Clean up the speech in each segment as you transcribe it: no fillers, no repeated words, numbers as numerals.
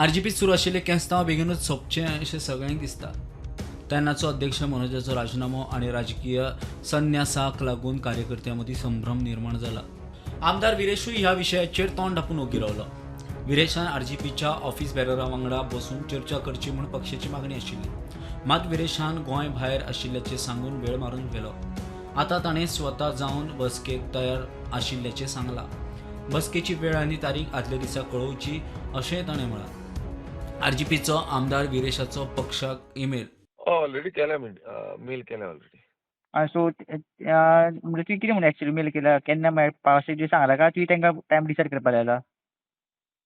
आरजीपीत सुरू आशिल्ले केंस्तांव बेगीनूच सोंपचे अशें सगळ्यांक दिसता. तेन्नाचो अध्यक्ष मनोजाचो राजिनामो आनी राजकीय संन्यासाक लागून कार्यकर्त्यां मदीं संभ्रम निर्माण जाला. आमदार विरेशूय ह्या विशयाचेर तोंड धांपून ओगी रावलो. विरेशान आरजीपीच्या ऑफिस बॅररा वांगडा बसून चर्चा करची म्हूण पक्षाची मागणी आशिल्ली. मात विरेशान गोंय भायर आशिल्ल्याचें सांगून वेळ मारून गेलो. आतां ताणें स्वता जावन बसकेक तयार आशिल्ल्याचें सांगलां. बसकेची वेळ आनी तारीख आदल्या दिसा कळोवची अशेंय ताणें म्हळां. आरजीपीचो आमदार विरेशाचो पक्षाक ईमेल ऑलरेडी केल्या मेल केल्या ऑलरेडी. सो म्हणजे तुवें कितें म्हणून एक्चुअली मेल केला केन्ना मेळपा अशें कितें सांगलां काय तुवें तांकां टायम डिसायड करपा लायला?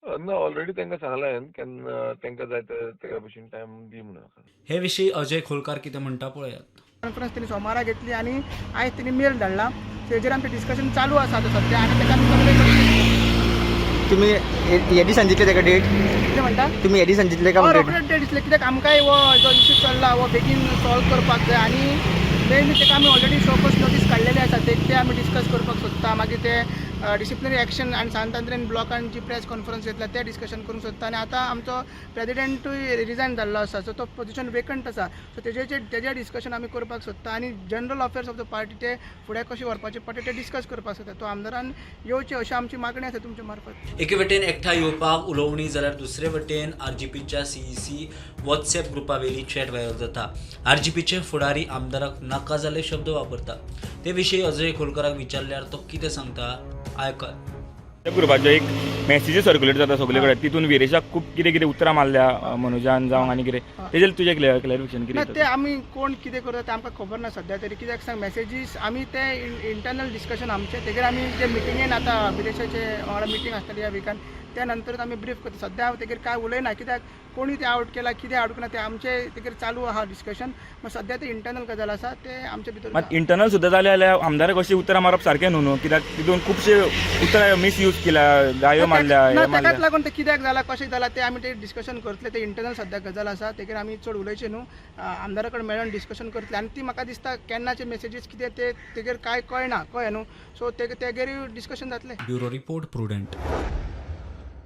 ना ऑलरेडी तांकां सांगलां हांवें केन्ना तांकां जाय त्या भशेन टायम दी म्हणून. हे विशीं अजय खोलकार कितें म्हणटा पळयात. कॉन्फरन्स त्यांनी सोमारा घेतली आणि आयज त्यांनी मेल धाडला. तेजेर आमचें डिस्कशन चालू आसा आतां सध्या आनी ताका आमी कन्वे करतली. तुम्ही हे दिसान दितले ताका डेट? कितें म्हणटा? तुम्ही हे दिसान दितले का डेट? रोखडेच डेट दिसले कित्याक आमकांय हो जो इश्यू चल्ला हो बेगीन सॉल्व करपाक जाय आनी मेनली ताका आमी ऑलरेडी शोकस नोटीस काडलेले आसा ते आमी डिस्कस करपाक सोदता. मागीर ते डिसिप्लिनरी एक्शन आनी सांतांत्र्यान ब्लॉकान जी प्रेस कॉन्फरन्स घेतला ते डिस्कशन करूंक सोदता. आनी आतां आमचो प्रेजिडेंटूय रिजायन जाल्लो आसा सो तो पोजिशन वेकंट आसा. सो तेजेर डिस्कशन आमी करपाक सोदता आनी general affairs of the party ते फुडें कशें व्हरपाचे पडटा ते डिस्कस करपाक सोदता. तो आमदारान येवचें अशी आमची मागणी आसा तुमच्या मार्फत. एके वटेन एकठांय येवपाक उलोवणी जाल्यार दुसरे वटेन आरजीपीच्या सीईसी वॉट्सॅप ग्रुपा वयली चॅट व्हायरल जाता. आरजीपीचे फुडारी आमदाराक नाका जाल्ले शब्द वापरता. ते विशीं अजय खोलकाराक विचारल्यार तो कितें सांगता आयकात. त्या ग्रुपाचो एक मॅसेजी सर्क्युलेट जाता सगळे कडेन. तितून विरेशाक खूब कितें कितें उतरां मारल्या मनोजान जावं आनी कितें तेजेर तुजें क्लॅरिफिकेशन ना कितें? ते आमी कोण कितें करता ते आमकां खबर ना सध्या तरी. कित्याक सांग मॅसेजीस आमी ते इंटरनल डिस्कशन आमचे तेजेर आमी जे मिटिंगेन आतां विदेशाचे वांगडा मिटींग आसतली ह्या विकान त्या नंतर आमी ब्रीफ करता. सध्या हांव तेजेर कांय उलयना कित्याक कोणी ते आउट केला कितें आउट केला ते आमचे तेजेर चालू आहा डिस्कशन. मात सध्या ते इंटरनल गजाल आसा ते आमचे भितर. मात इंटरनल सुद्दां जालें जाल्यार आमदाराक अशी उतरां मारप सारकें न्हू कित्याक तितून खुबशे उतरां मिसयूज केल्या गायो मारल्या हे ताकाच मारल्या. लागून ते कित्याक जाला कशें जाला ते आमी ते डिस्कशन करतले. ते इंटरनल सध्या गजाल आसा तेजेर आमी चड उलयचे न्हू. आमदारा कडेन मेळून डिस्कशन करतले आनी ती म्हाका दिसता केन्नाचे मेसेजीस कितें ते तेजेर कांय कळना कळ्ळें न्हू. सो तेजेरूय डिस्कशन जातलें. Bureau report prudent.